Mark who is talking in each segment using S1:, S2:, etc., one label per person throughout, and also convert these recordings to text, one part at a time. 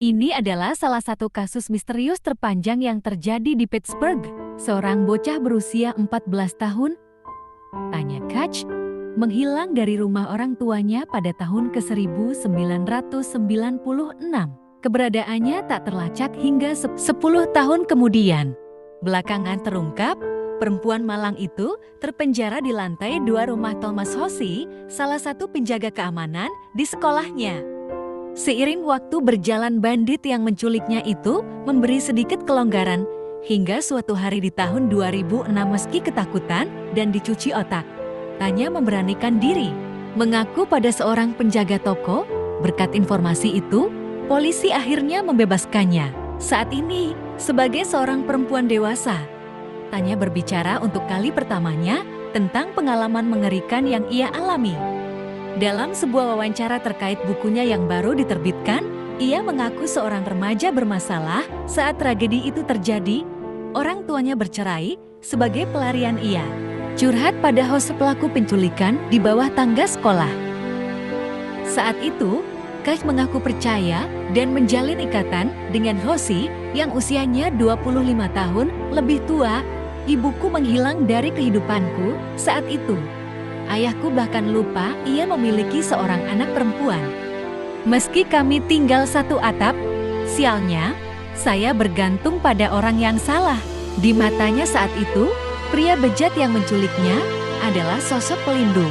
S1: Ini adalah salah satu kasus misterius terpanjang yang terjadi di Pittsburgh. Seorang bocah berusia 14 tahun, Tanya Cash, menghilang dari rumah orang tuanya pada tahun ke-1996. Keberadaannya tak terlacak hingga 10 tahun kemudian. Belakangan terungkap, perempuan malang itu terpenjara di lantai 2 rumah Thomas Hosey, salah satu penjaga keamanan di sekolahnya. Seiring waktu berjalan, bandit yang menculiknya itu memberi sedikit kelonggaran hingga suatu hari di tahun 2006, meski ketakutan dan dicuci otak, Tanya memberanikan diri mengaku pada seorang penjaga toko. Berkat informasi itu, polisi akhirnya membebaskannya. Saat ini, sebagai seorang perempuan dewasa, Tanya berbicara untuk kali pertamanya tentang pengalaman mengerikan yang ia alami. Dalam sebuah wawancara terkait bukunya yang baru diterbitkan, ia mengaku seorang remaja bermasalah saat tragedi itu terjadi. Orang tuanya bercerai sebagai pelarian ia. Curhat pada host pelaku penculikan di bawah tangga sekolah. Saat itu, Cash mengaku percaya dan menjalin ikatan dengan Hosey yang usianya 25 tahun lebih tua. Ibuku menghilang dari kehidupanku saat itu. Ayahku bahkan lupa ia memiliki seorang anak perempuan. Meski kami tinggal satu atap, sialnya, saya bergantung pada orang yang salah. Di matanya saat itu, pria bejat yang menculiknya adalah sosok pelindung.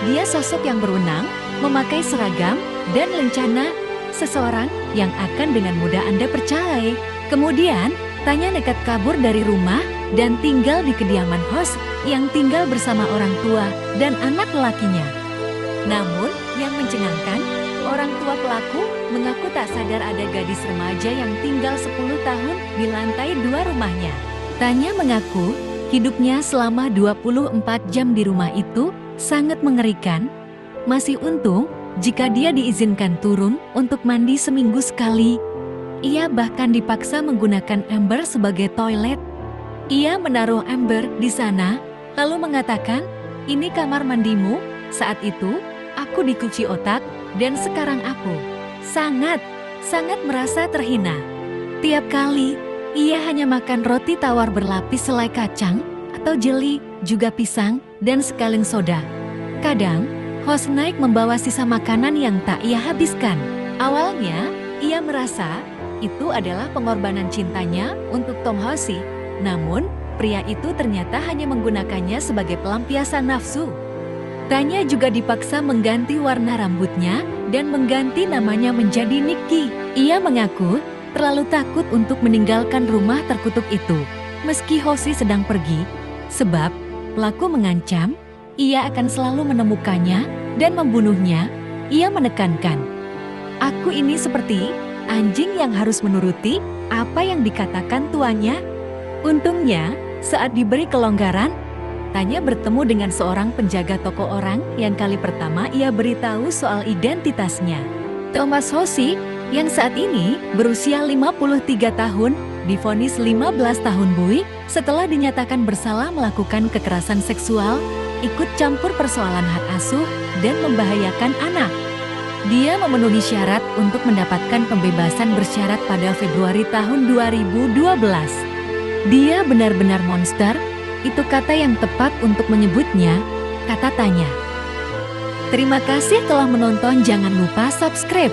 S1: Dia sosok yang berwenang, memakai seragam, dan lencana, seseorang yang akan dengan mudah Anda percaya. Kemudian, Tanya nekat kabur dari rumah dan tinggal di kediaman host yang tinggal bersama orang tua dan anak lelakinya. Namun, yang mencengangkan, orang tua pelaku mengaku tak sadar ada gadis remaja yang tinggal 10 tahun di lantai 2 rumahnya. Tanya mengaku hidupnya selama 24 jam di rumah itu sangat mengerikan. Masih untung jika dia diizinkan turun untuk mandi seminggu sekali. Ia bahkan dipaksa menggunakan ember sebagai toilet. Ia menaruh ember di sana, lalu mengatakan, "Ini kamar mandimu." Saat itu, aku dicuci otak, dan sekarang aku sangat merasa terhina. Tiap kali, ia hanya makan roti tawar berlapis selai kacang, atau jeli, juga pisang, dan sekaleng soda. Kadang, host naik membawa sisa makanan yang tak ia habiskan. Awalnya, ia merasa itu adalah pengorbanan cintanya untuk Tom Hosey. Namun, pria itu ternyata hanya menggunakannya sebagai pelampiasan nafsu. Tanya juga dipaksa mengganti warna rambutnya dan mengganti namanya menjadi Nikki. Ia mengaku terlalu takut untuk meninggalkan rumah terkutuk itu, meski Hosey sedang pergi, sebab pelaku mengancam ia akan selalu menemukannya dan membunuhnya. Ia menekankan, "Aku ini seperti anjing yang harus menuruti apa yang dikatakan tuannya." Untungnya, saat diberi kelonggaran, Tanya bertemu dengan seorang penjaga toko orang yang kali pertama ia beritahu soal identitasnya. Thomas Hosey, yang saat ini berusia 53 tahun, divonis 15 tahun buih setelah dinyatakan bersalah melakukan kekerasan seksual, ikut campur persoalan hak asuh, dan membahayakan anak. Dia memenuhi syarat untuk mendapatkan pembebasan bersyarat pada Februari tahun 2012. Dia benar-benar monster, itu kata yang tepat untuk menyebutnya, kata Tanya. Terima kasih telah menonton, jangan lupa subscribe.